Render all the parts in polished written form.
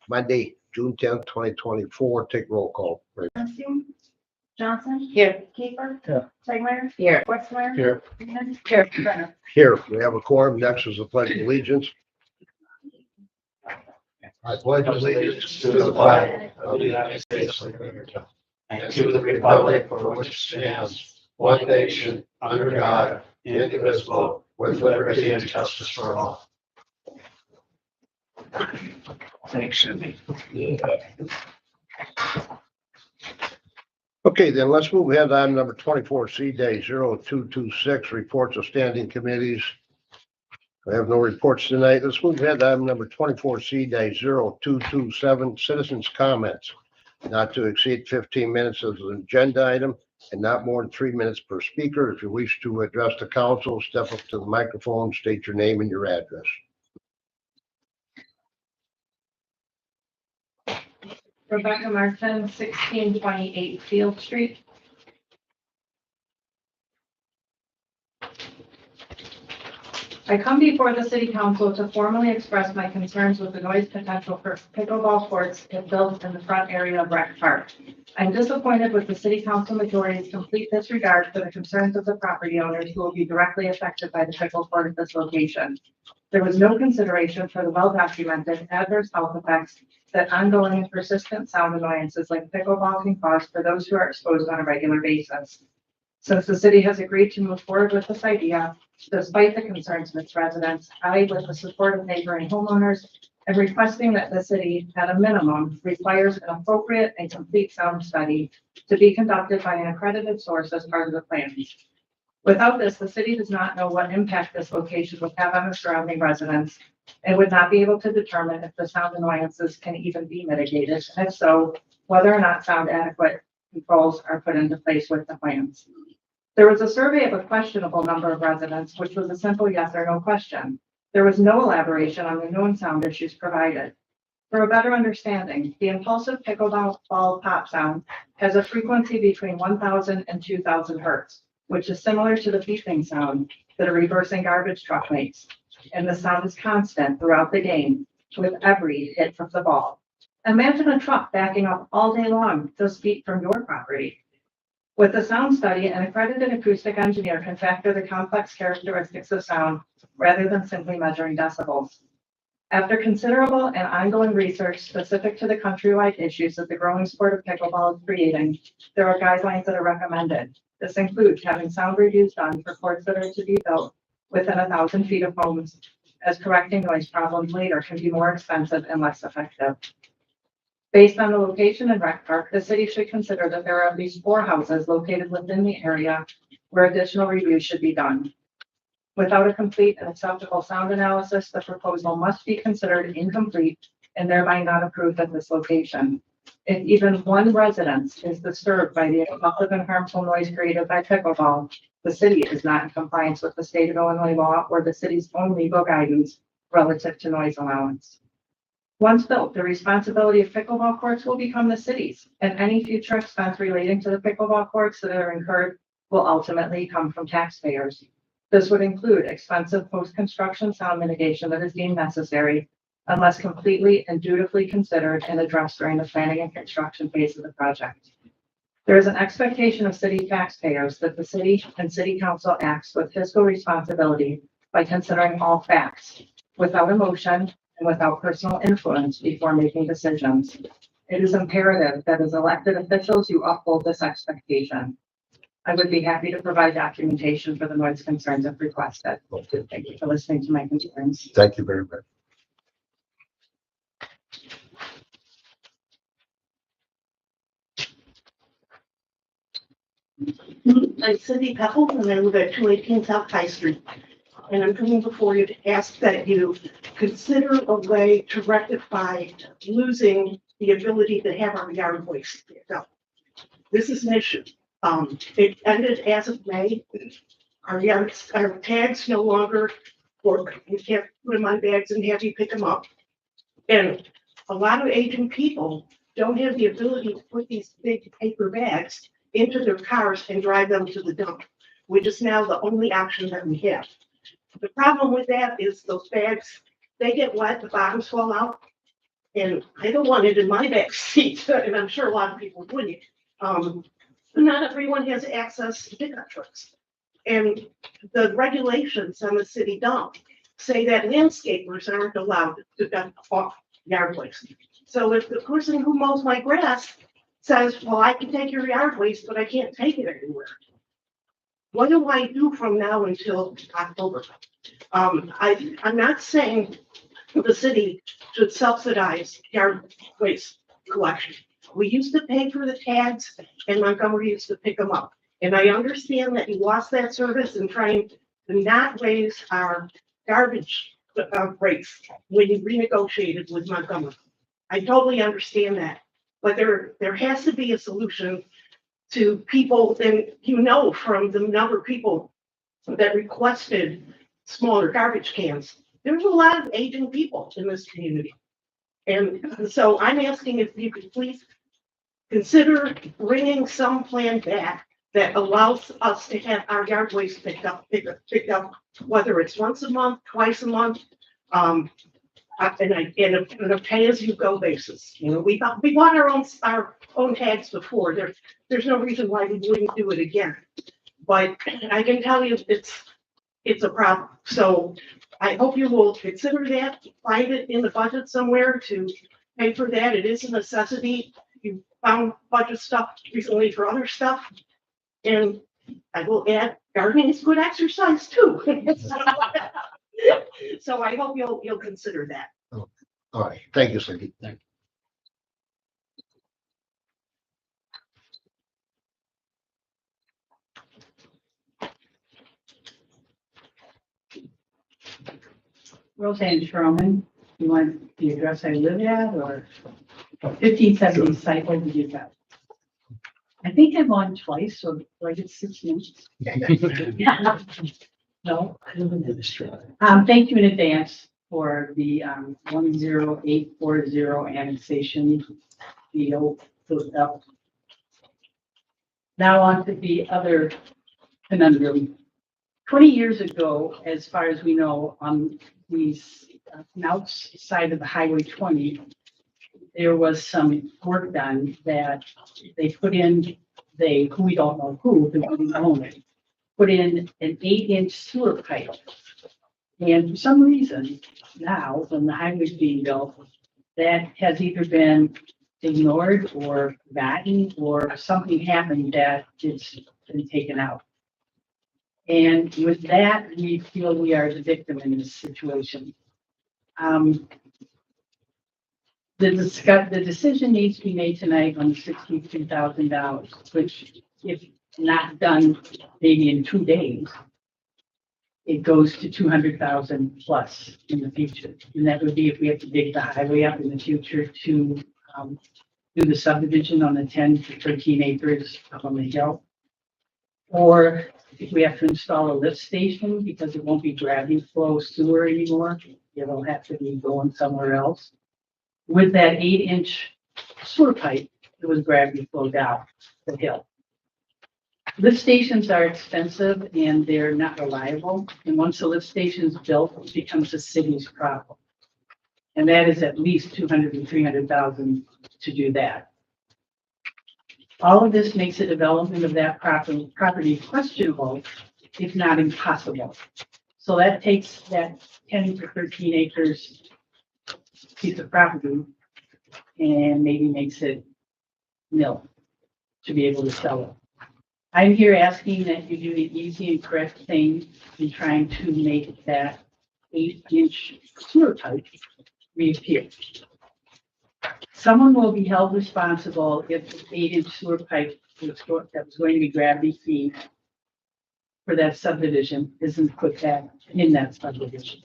Monday, June 10th, 2024. Take roll call. Johnson. Here. Keeper. Here. Segmeyer. Here. Westmeyer. Here. Freeman. Here. Brenner. Here, we have a quorum. Next is the pledge of allegiance. I pledge allegiance to the flag of the United States of America and to the republic for which it stands, one nation, under God, indivisible, with liberty and justice for all. Thanks, Cindy. Okay, then let's move ahead to item number 24C-0226, reports of standing committees. I have no reports tonight. Let's move ahead to item number 24C-0227, citizens' comments. Not to exceed 15 minutes as an agenda item and not more than 3 minutes per speaker. If you wish to address the council, step up to the microphone, state your name and your address. Rebecca Martin, 1628 Field Street. I come before the city council to formally express my concerns with the noise potential for pickleball courts if built in the front area of Rec Park. I'm disappointed with the city council majority's complete disregard for the concerns of the property owners who will be directly affected by the pickle court at this location. There was no consideration for the well-documented adverse health effects that ongoing and persistent sound annoyances like pickleball can cause for those who are exposed on a regular basis. Since the city has agreed to move forward with this idea, despite the concerns of its residents, I, with the support of neighboring homeowners, am requesting that the city, at a minimum, requires an appropriate and complete sound study to be conducted by an accredited source as part of the plan. Without this, the city does not know what impact this location would have on the surrounding residents and would not be able to determine if the sound annoyances can even be mitigated, and if so, whether or not sound adequate controls are put into place with the plans. There was a survey of a questionable number of residents, which was a simple yes or no question. There was no elaboration on the known sound issues provided. For a better understanding, the impulsive pickleball pop sound has a frequency between 1,000 and 2,000 hertz, which is similar to the beeping sound that a reversing garbage truck makes. And the sound is constant throughout the game with every hit of the ball. Imagine a truck backing up all day long just feet from your property. With the sound study, an accredited acoustic engineer can factor the complex characteristics of sound rather than simply measuring decibels. After considerable and ongoing research specific to the countrywide issues that the growing sport of pickleball is creating, there are guidelines that are recommended. This includes having sound reviews done for courts that are to be built within 1,000 feet of homes, as correcting noise problems later can be more expensive and less effective. Based on the location in Rec Park, the city should consider that there are at least 4 houses located within the area where additional reviews should be done. Without a complete and acceptable sound analysis, the proposal must be considered incomplete and thereby not approved at this location. If even one resident is disturbed by the excessive and harmful noise created by pickleball, the city is not in compliance with the state of Illinois law or the city's own legal guidance relative to noise allowance. Once built, the responsibility of pickleball courts will become the city's, and any future expense relating to the pickleball courts that are incurred will ultimately come from taxpayers. This would include expensive post-construction sound mitigation that is deemed necessary unless completely and dutifully considered and addressed during the planning and construction phase of the project. There is an expectation of city taxpayers that the city and city council acts with fiscal responsibility by considering all facts, without emotion and without personal influence before making decisions. It is imperative that as elected officials, you uphold this expectation. I would be happy to provide documentation for the noise concerns if requested. Okay. Thank you for listening to my concerns. Thank you very much. I'm Cindy Peppel, and I live at 218 South High Street. And I'm coming before you to ask that you consider a way to rectify losing the ability to have our yard waste picked up. This is an issue. It ended as of May. Our tags no longer work. We can't put them on bags and have you pick them up. And a lot of aging people don't have the ability to put these big paper bags into their cars and drive them to the dump, which is now the only option that we have. The problem with that is those bags, they get wet, the bottoms fall out, And I don't want it in my back seat, and I'm sure a lot of people wouldn't. Not everyone has access to pickup trucks. And the regulations on the city dump say that landscapers aren't allowed to dump off yard waste. So if the person who mows my grass says, well, I can take your yard waste, but I can't take it anywhere, what do I do from now until October? I'm not saying the city should subsidize yard waste collection. We used to pay for the tags and Montgomery used to pick them up. And I understand that you lost that service and trying to not raise our garbage rates when you renegotiated with Montgomery. I totally understand that. But there has to be a solution to people, and from the number of people that requested smaller garbage cans, there's a lot of aging people in this community. And so I'm asking if you could please consider bringing some plan back that allows us to have our yard waste picked up, whether it's once a month, twice a month, and a pay-as-you-go basis. We bought our own tags before. There's no reason why we wouldn't do it again. But I can tell you it's a problem. So I hope you will consider that, find it in the budget somewhere to pay for that. It is a necessity. You found budget stuff recently for other stuff. And I will add, gardening is good exercise too. So I hope you'll consider that. All right, thank you, Cindy. Roseanne Sherman, you want the address I live at or 1570 cycle did you got? I think I'm on twice, so do I get 6 minutes? No. Thank you in advance for the 10840 annexation deal. Now on to the other conundrum. 20 years ago, as far as we know, on the outside of the Highway 20, there was some work done that they put in, who we don't know who, because we don't own it, put in an 8-inch sewer pipe. And for some reason, now, when the highway's being built, that has either been ignored or forgotten, or something happened that it's been taken out. And with that, we feel we are the victim in this situation. The decision needs to be made tonight on the $62,000, which, if not done maybe in 2 days, it goes to 200,000 plus in the future. And that would be if we have to dig the highway up in the future to do the subdivision on the 10 to 13 acres up on the hill. Or if we have to install a lift station because it won't be gravity flow sewer anymore, it'll have to be going somewhere else. With that 8-inch sewer pipe, it was gravity flow down the hill. Lift stations are expensive and they're not reliable. And once the lift station is built, it becomes the city's problem. And that is at least 200 to 300,000 to do that. All of this makes the development of that property questionable, if not impossible. So that takes that 10 to 13 acres piece of property and maybe makes it nil to be able to sell it. I'm here asking that you do the easy and correct thing in trying to make that 8-inch sewer pipe reappear. Someone will be held responsible if the 8-inch sewer pipe that was going to be gravity feed for that subdivision isn't put back in that subdivision.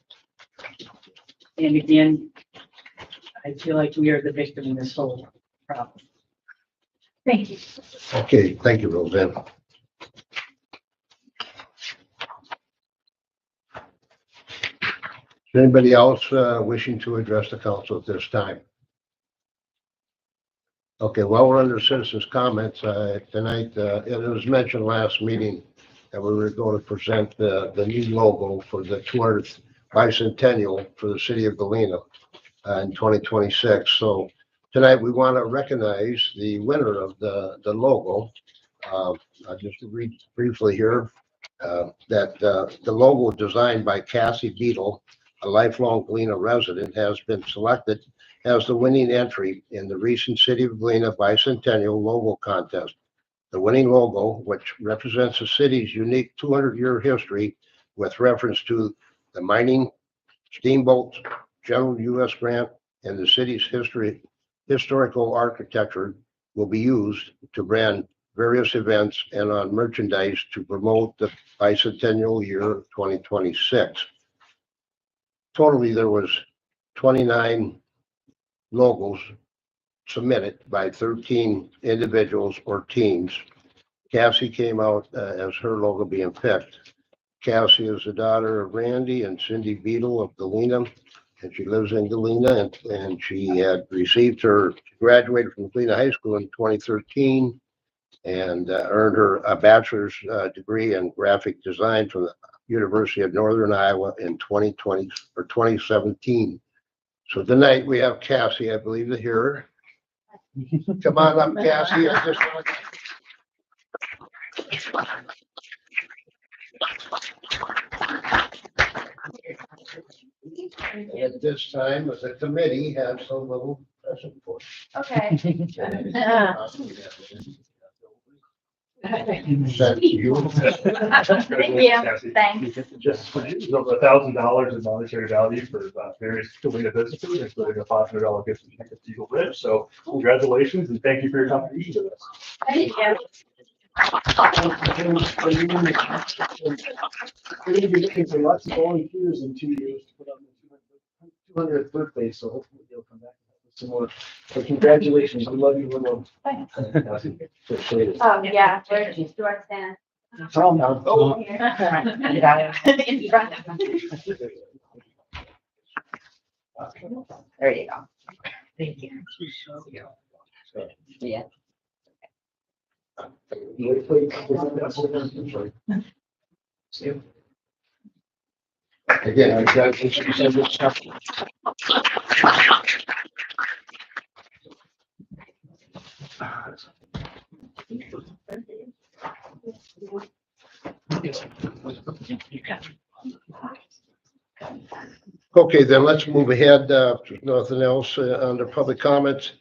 And again, I feel like we are the victim in this whole problem. Thank you. Okay, thank you, Roseanne. Is anybody else wishing to address the council at this time? Okay, while we're under citizens' comments tonight, it was mentioned last meeting that we were going to present the new logo for the 200th bicentennial for the city of Galena. in 2026. So tonight we want to recognize the winner of the logo. I'll just read briefly here that the logo designed by Cassie Beadle, a lifelong Galena resident, has been selected as the winning entry in the recent City of Galena Bicentennial Logo Contest. The winning logo, which represents the city's unique 200-year history with reference to the mining, steamboats, General U.S. Grant, and the city's historical architecture, will be used to brand various events and on merchandise to promote the bicentennial year of 2026. Totally, there was 29 logos submitted by 13 individuals or teams. Cassie came out as her logo being picked. Cassie is the daughter of Randy and Cindy Beadle of Galena, and she lives in Galena, and she had received she graduated from Galena High School in 2013 and earned her a bachelor's degree in graphic design from the University of Northern Iowa in 2020 or 2017. So tonight we have Cassie, I believe, to hear her. Come on up, Cassie. At this time, the committee has a little present for you. Okay. Thank you. Thank you. Thanks. Just over $1,000 in monetary value for various Galena businesses, including a $500 gift certificate to Eagle Ridge. So congratulations and thank you for your contribution to this. Thank you. We're going to be looking for lots of volunteers in 2 years to put on the 200th birthday, so hopefully you'll come back with some more. So congratulations, we love you, Willow. Thanks. Appreciate it. Yeah, where do I stand? Tom, now. Oh, here. In front of them. There you go. Thank you. Yeah. Again, congratulations. Okay, then let's move ahead. If there's nothing else under public comments.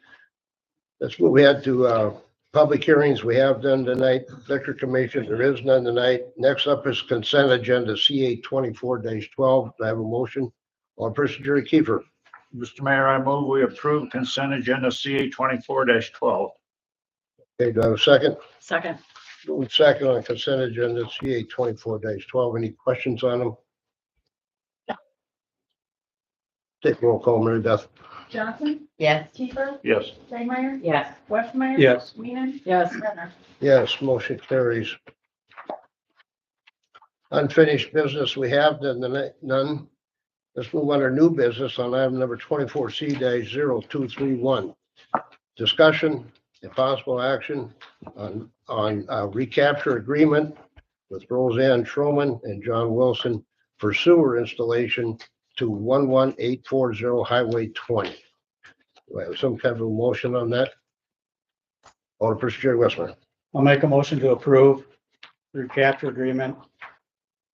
Let's move ahead to public hearings. We have done tonight. Liquor Commission, there is none tonight. Next up is consent agenda CA 24-12. I have a motion. Alderperson Jerry Kiefer. Mr. Mayor, I move we approve consent agenda CA 24-12. Okay, do I have a second? Second. Moving second on consent agenda CA 24-12. Any questions on them? Take roll call, Mary Beth. Johnson, Yes. Kiefer, Yes. Steinmeier, Yes. Westmeyer. Yes. Weenan, Yes. Renner. Yes, motion carries. Unfinished business, we have none. Let's move on to new business on item number 24C-0231. Discussion and possible action on a recapture agreement with Roseanne Schroman and John Wilson for sewer installation to 11840 Highway 20. Do I have some kind of a motion on that? Alderperson Jerry Westmeyer. I'll make a motion to approve the recapture agreement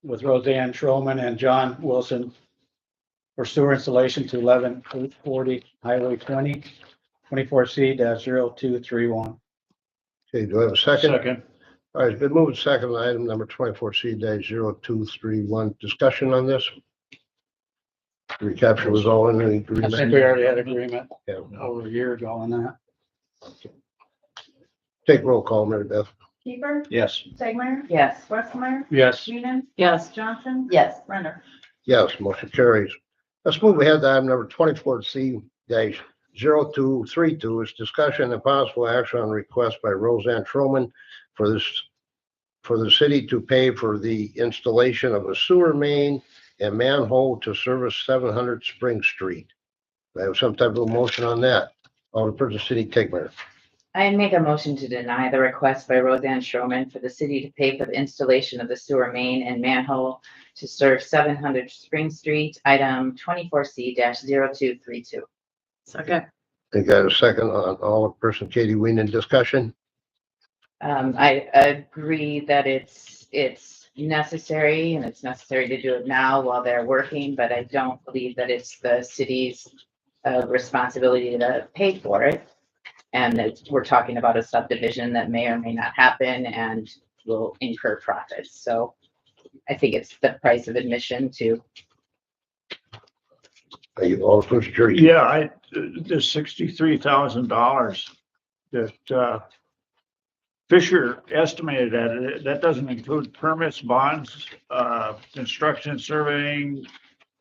with Roseanne Schroman and John Wilson for sewer installation to 11840 Highway 20, 24C-0231. Okay, do I have a second? Second. All right, it's been moved second on item number 24C-0231. Discussion on this? Recapture was all in the I think agreement. we already had agreement Yeah. over a year ago on that. Take roll call, Mary Beth. Kiefer, Yes. Steinmeier, Yes. Westmeyer, Yes. Weenan, Yes. Johnson, Yes. Renner. Yes, motion carries. Let's move ahead to item number 24C-0232 is discussion and possible action on request by Roseanne Schroman for the city to pay for the installation of a sewer main and manhole to service 700 Spring Street. Do I have some type of motion on that? Alderperson City Tigmeyer. I make a motion to deny the request by Roseanne Schroman for the city to pay for the installation of the sewer main and manhole to serve 700 Spring Street, item 24C-0232. Second. I got a second on Alderperson Katie Weenan discussion. I agree that it's necessary and it's necessary to do it now while they're working, but I don't believe that it's the city's responsibility to pay for it. And we're talking about a subdivision that may or may not happen and will incur profits. So I think it's the price of admission to, Are you Alderperson Jerry? Yeah, the $63,000 that, Fisher estimated that doesn't include permits, bonds, construction, surveying.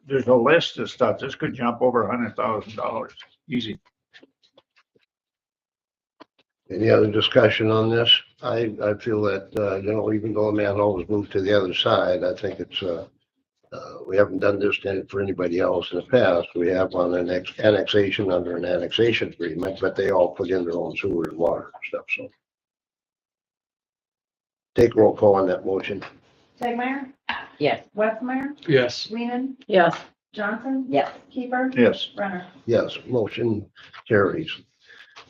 There's a list of stuff. This could jump over $100,000. Easy. Any other discussion on this? I feel that, even though a man always moved to the other side, I think it's, we haven't done this for anybody else in the past. We have on an annexation under an annexation agreement, but they all put in their own sewer and water and stuff, so. Take roll call on that motion. Tegmeyer, yes. Westmeyer, Yes. Weenan, Yes. Johnson, Yes. Keeper, Yes. Renner. Yes, motion carries.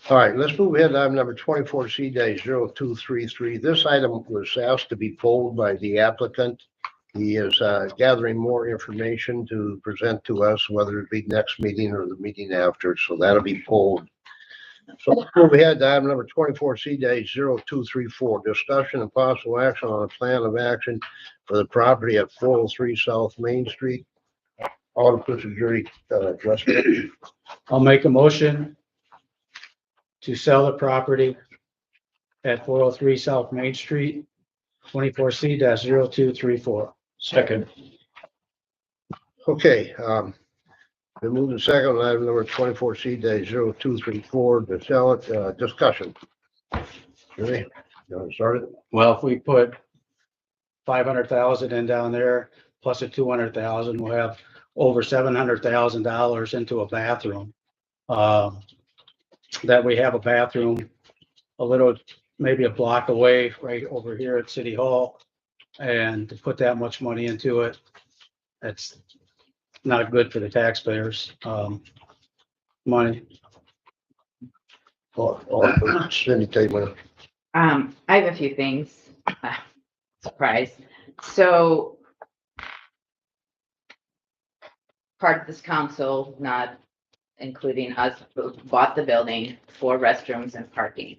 All right, let's move ahead to item number 24C-0233. This item was asked to be pulled by the applicant. He is gathering more information to present to us, whether it be next meeting or the meeting after, so that'll be pulled. So let's move ahead to item number 24C-0234, discussion and possible action on a plan of action for the property at 403 South Main Street. Alderperson Jerry, address it. I'll make a motion to sell the property at 403 South Main Street, 24C-0234. Second. Okay, been moved to second on item number 24C-0234 to sell it, discussion. Jerry, you want to start it? Well, if we put 500,000 in down there, plus a 200,000, we'll have over $700,000 into a bathroom. That we have a bathroom a little, maybe a block away, right over here at City Hall. And to put that much money into it, that's not good for the taxpayers, money. Cindy, take one. I have a few things. Surprise. So part of this council, not including us, bought the building for restrooms and parking.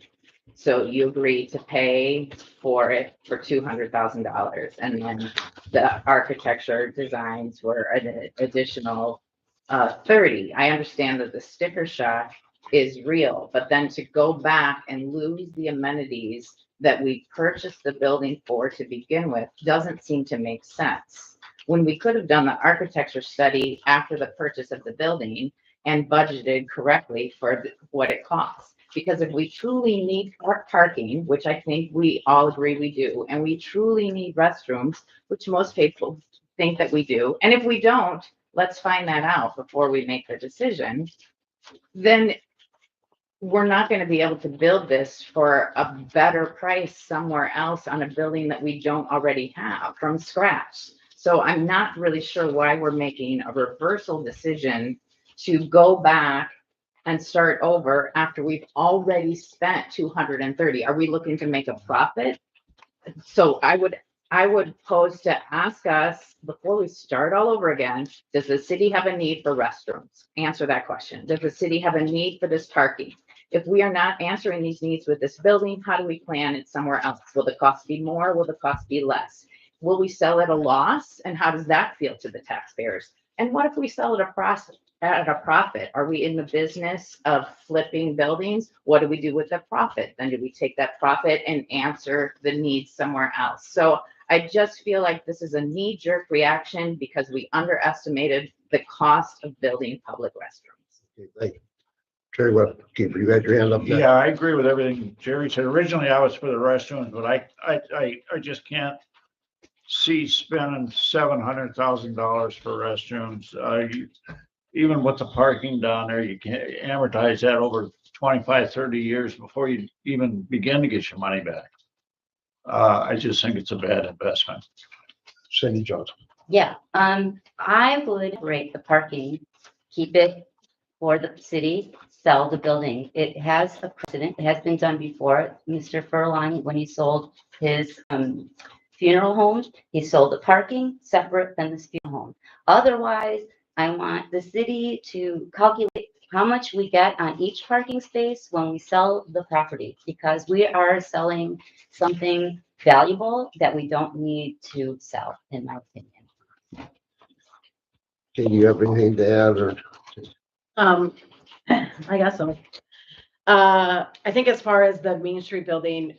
So you agreed to pay for it for $200,000, and then the architecture designs were an additional 30. I understand that the sticker shock is real, but then to go back and lose the amenities that we purchased the building for to begin with doesn't seem to make sense. When we could have done the architecture study after the purchase of the building and budgeted correctly for what it costs. Because if we truly need parking, which I think we all agree we do, and we truly need restrooms, which most people think that we do, and if we don't, let's find that out before we make the decision, then we're not going to be able to build this for a better price somewhere else on a building that we don't already have from scratch. So I'm not really sure why we're making a reversal decision to go back and start over after we've already spent 230. Are we looking to make a profit? So I would pose to ask us before we start all over again, does the city have a need for restrooms? Answer that question. Does the city have a need for this parking? If we are not answering these needs with this building, how do we plan it somewhere else? Will the cost be more? Will the cost be less? Will we sell at a loss? And how does that feel to the taxpayers? And what if we sell at a profit? Are we in the business of flipping buildings? What do we do with the profit? Then do we take that profit and answer the needs somewhere else? So I just feel like this is a knee-jerk reaction because we underestimated the cost of building public restrooms. Okay, thank you. Jerry, what, Keeper, you got your hand up there? Yeah, I agree with everything Jerry said. Originally, I was for the restrooms, but I just can't see spending $700,000 for restrooms. Even with the parking down there, you can't amortize that over 25, 30 years before you even begin to get your money back. I just think it's a bad investment. Cindy Johnson. Yeah, I would rate the parking, keep it for the city, sell the building. It has a precedent. It has been done before. Mr. Furlong, when he sold his funeral home, he sold the parking separate than the funeral home. Otherwise, I want the city to calculate how much we get on each parking space when we sell the property, because we are selling something valuable that we don't need to sell, in my opinion. Do you have anything to add or? I guess so. I think as far as the Main Street building,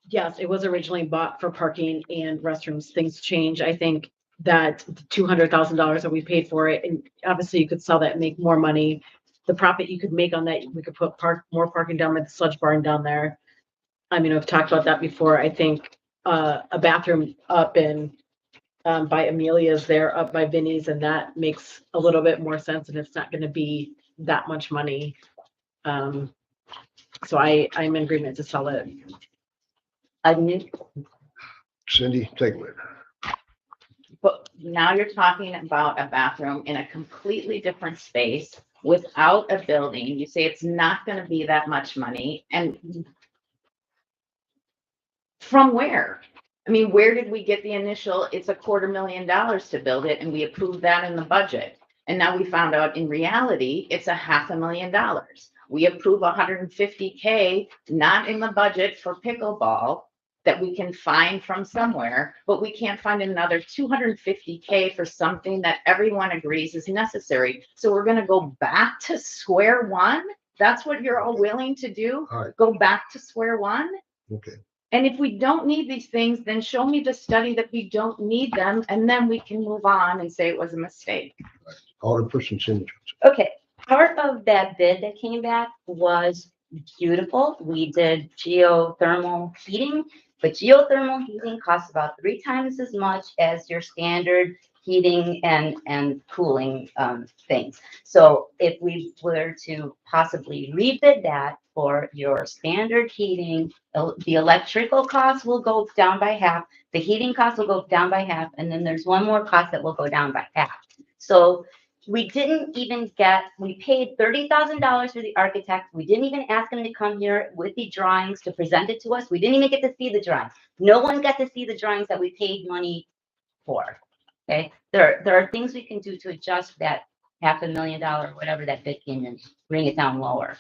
yes, it was originally bought for parking and restrooms. Things change. I think that the $200,000 that we paid for it, and obviously you could sell that and make more money. The profit you could make on that, we could put more parking down by the sludge barn down there. I mean, I've talked about that before. I think a bathroom up in by Amelia's there, up by Vinny's, and that makes a little bit more sense, and it's not going to be that much money. So I'm in agreement to sell it. A new, Cindy, take it. But now you're talking about a bathroom in a completely different space without a building. You say it's not gonna be that much money, and from where? I mean, where did we get the initial, it's $250,000 to build it, and we approved that in the budget. And now we found out in reality, it's $500,000. We approve 150K, not in the budget for pickleball, that we can find from somewhere, but we can't find another 250K for something that everyone agrees is necessary. So we're gonna go back to square one? That's what you're all willing to do? All right. Go back to square one? Okay. And if we don't need these things, then show me the study that we don't need them, and then we can move on and say it was a mistake. Alderperson Cindy. okay, part of that bid that came back was beautiful. We did geothermal heating, but geothermal heating costs about 3 times as much as your standard heating and cooling things. So if we were to possibly rebid that for your standard heating, the electrical costs will go down by half, the heating costs will go down by half, and then there's one more cost that will go down by half. So we didn't even we paid $30,000 for the architect. We didn't even ask him to come here with the drawings to present it to us. We didn't even get to see the drawings. No one got to see the drawings that we paid money for. Okay, there are things we can do to adjust that $500,000, whatever that bid came in, bring it down lower.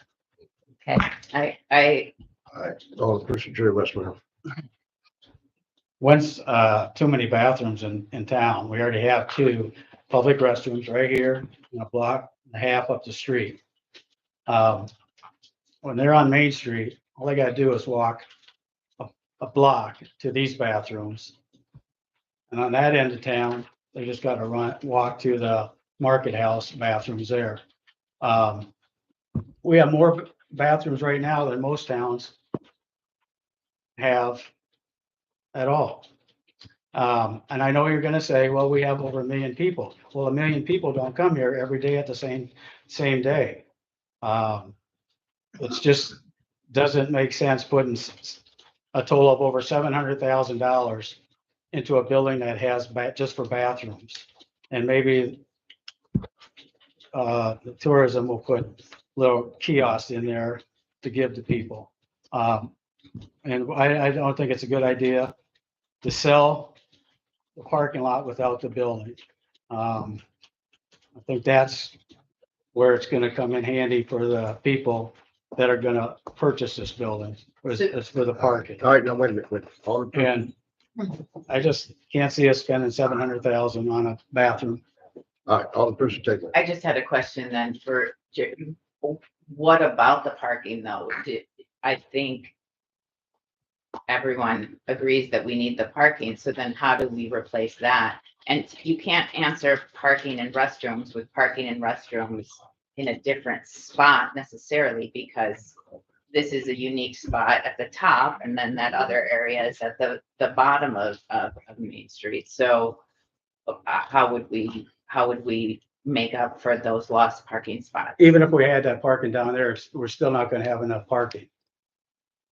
Okay, I All right. Alderperson Jerry Westmoreland. Once, too many bathrooms in town. We already have 2 public restrooms right here in a block and a half up the street. When they're on Main Street, all they gotta do is walk a block to these bathrooms. And on that end of town, they just gotta walk to the Market House bathrooms there. We have more bathrooms right now than most towns have at all. And I know you're gonna say, well, we have over 1 million people. Well, 1 million people don't come here every day at the same day. It's just doesn't make sense putting a total of over $700,000 into a building that has just for bathrooms. And maybe the tourism will put little kiosks in there to give to people. And I don't think it's a good idea to sell the parking lot without the building. I think that's where it's gonna come in handy for the people that are gonna purchase this building, is for the parking. All right, now wait a minute. And I just can't see us spending $700,000 on a bathroom. All right, Alderperson take it. I just had a question then for Jerry. What about the parking though? I think everyone agrees that we need the parking, so then how do we replace that? And you can't answer parking and restrooms with parking and restrooms in a different spot necessarily, because this is a unique spot at the top, and then that other area is at the bottom of Main Street. So how would we make up for those lost parking spots? Even if we had that parking down there, we're still not gonna have enough parking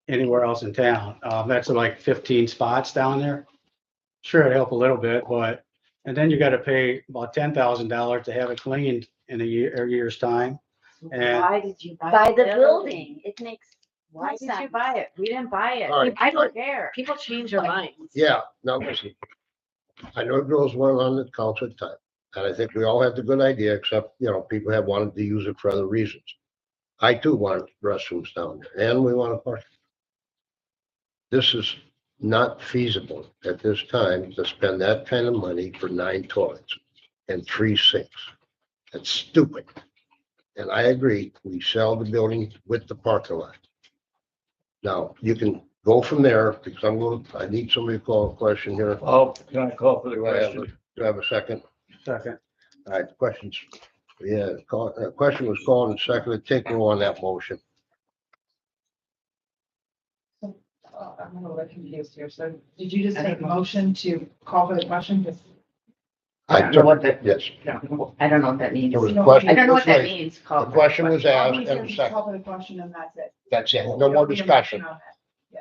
anywhere else in town. That's like 15 spots down there. Sure, it'd help a little bit, and then you gotta pay about $10,000 to have it cleaned in a year's time. And Why did you By the building, it makes Why no did you sense. buy it? We didn't buy it. All right. I don't care. People change their minds. Yeah, now listen. I know girls weren't on the council at the time, and I think we all had the good idea, except, people have wanted to use it for other reasons. I too want restrooms down there, and we want to park. This is not feasible at this time to spend that kind of money for 9 toilets and 3 sinks. That's stupid. And I agree, we sell the building with the parking lot. Now, you can go from there, because I need somebody to call a question here. Oh, can I call for the Do I have question? do I have a second? second, All right, questions. Yeah, question was called and seconded. Take roll on that motion. I'm a little bit confused here. So did you just take a motion to call for the question? I don't know what that, Yes, I don't know what that means. there was a question. I don't know what that was means. raised. Call The for question was question. asked and a second. Call for the question and that's it. That's it. No more discussion.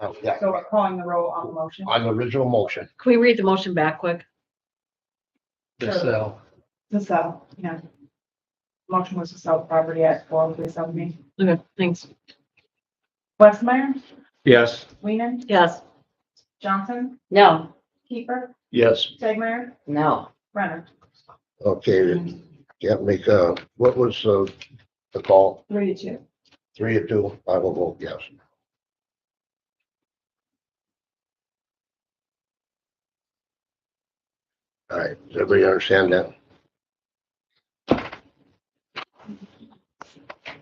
Oh, yeah. So we're calling the roll on the motion. On the original motion. Can we read the motion back quick? the sell. To sell, yeah. Motion was to sell property at 437 Main. Okay, thanks. Westmeyer, Yes, Weenan, Yes. Johnson, No, Keeper, Yes, Tegmeyer, No, Renner, Okay, can't make, what was, the call? 3-2. 3-2. I will vote yes. All right, does everybody understand that?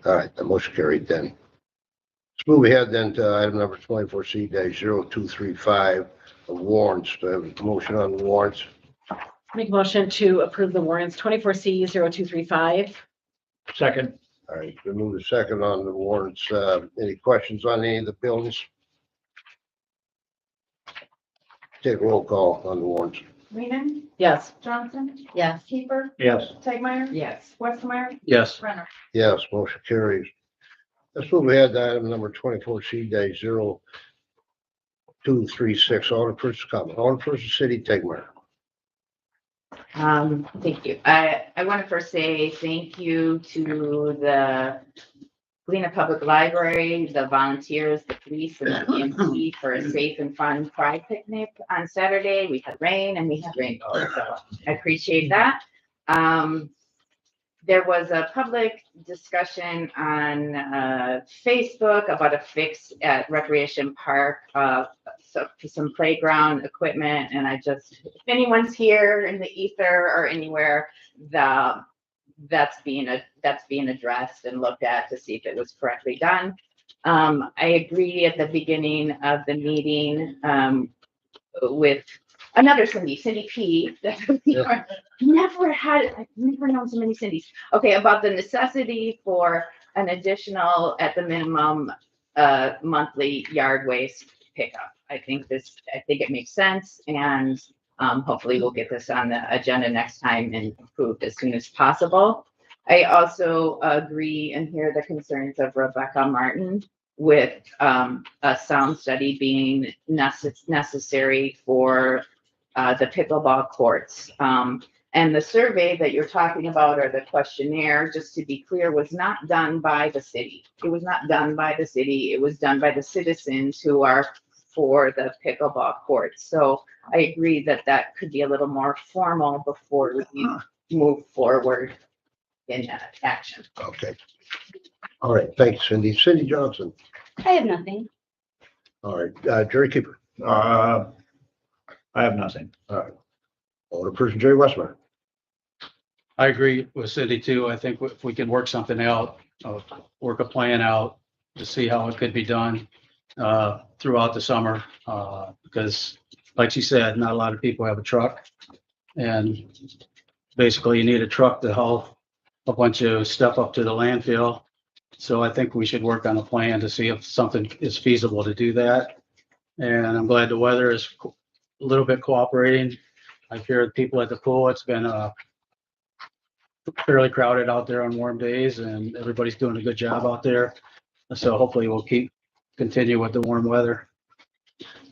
All right, the motion carried then. Let's move ahead then to item number 24C-0235, the warrants. Do I have a motion on the warrants? Make a motion to approve the warrants 24C-0235. second. All right, we move to second on the warrants. Any questions on any of the buildings? Take roll call on the warrants. Weenan, Yes. Johnson, yes, Keeper, Yes, Tegmeyer, yes. Westmeyer, yes, Renner. Yes, motion carries. Let's move ahead to item number 24C-0236, Alderperson comment. Alderperson City, Tegmeyer. Thank you. I want to first say thank you to the Galena Public Library, the volunteers, the police, and the EMT for a safe and fun pride picnic on Saturday. We had rain and we had rainbow, so I appreciate that. There was a public discussion on Facebook about a fix at Recreation Park, so for some playground equipment, and I just, if anyone's here in the ether or anywhere, that's being addressed and looked at to see if it was correctly done. I agree at the beginning of the meeting with another Cindy P. I've never known so many Cindys. Okay, about the necessity for an additional, at the minimum, monthly yard waste pickup. I think it makes sense, and hopefully we'll get this on the agenda next time and approved as soon as possible. I also agree and hear the concerns of Rebecca Martin with a sound study being necessary for the pickleball courts. And the survey that you're talking about, or the questionnaire, just to be clear, was not done by the city. It was not done by the city. It was done by the citizens who are for the pickleball courts. So I agree that could be a little more formal before we move forward in that action. Okay. All right, thanks, Cindy. Cindy Johnson. I have nothing. All right, Jerry Keeper. I have nothing. All right. Alderperson Jerry Westmeyer. I agree with Cindy too. I think if we can work something out, work a plan out to see how it could be done throughout the summer, because like she said, not a lot of people have a truck, and basically you need a truck to haul a bunch of stuff up to the landfill. So I think we should work on a plan to see if something is feasible to do that. And I'm glad the weather is a little bit cooperating. I hear people at the pool, it's been fairly crowded out there on warm days, and everybody's doing a good job out there. So hopefully we'll continue with the warm weather.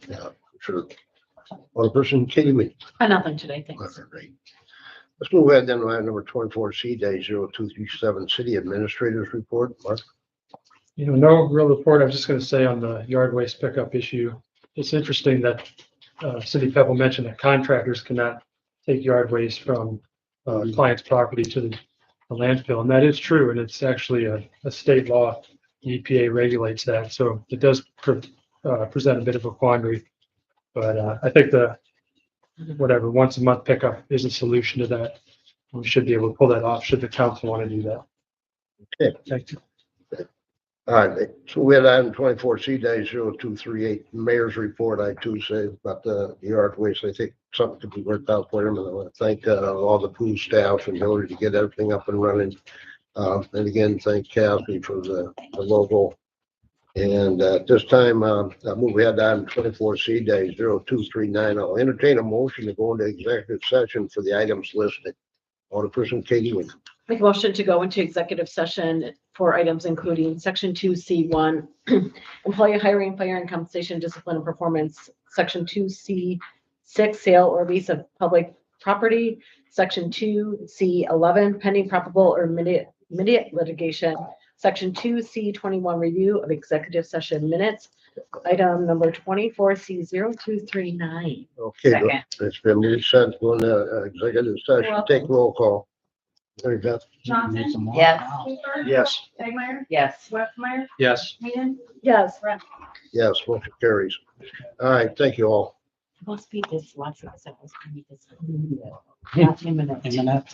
Yeah, sure. Alderperson Katie Wee. Nothing today, thanks. Great. Let's move ahead then to item number 24C-0237, City Administrators Report. Mark? No real report. I was just gonna say on the yard waste pickup issue, it's interesting that City of Pebble mentioned that contractors cannot take yard waste from client's property to the landfill, and that is true, and it's actually a state law. The EPA regulates that, so it does present a bit of a quandary. But I think whatever, once a month pickup is a solution to that. We should be able to pull that off, should the council want to do that. Okay. Thank you. All right, so we had item 24C-0238, Mayor's Report. I too say about the yard waste. I think something could be worked out for him, and I want to thank all the pool staff in order to get everything up and running. And again, thank Kathy for the logo. And at this time, I'll move ahead to item 24C-0239. I'll entertain a motion to go into executive session for the items listed. Alderperson Katie Wing. Make a motion to go into executive session for items including section 2C1, employee hiring, fire and compensation, discipline and performance, section 2C6, sale or lease of public property, section 2C11, pending probable or immediate litigation, section 2C21, review of executive session minutes, item number 24C0239. Okay, Second. it's been moved since going to executive session. Take roll call. Mary Beth? Johnson? Yes. Schaefer? Yes. Tegmeyer? Yes. Westmeyer? Yes. Whedon? Yes. Brett? Yes, motion carries. All right, thank you all. Must be this lots of. A minute.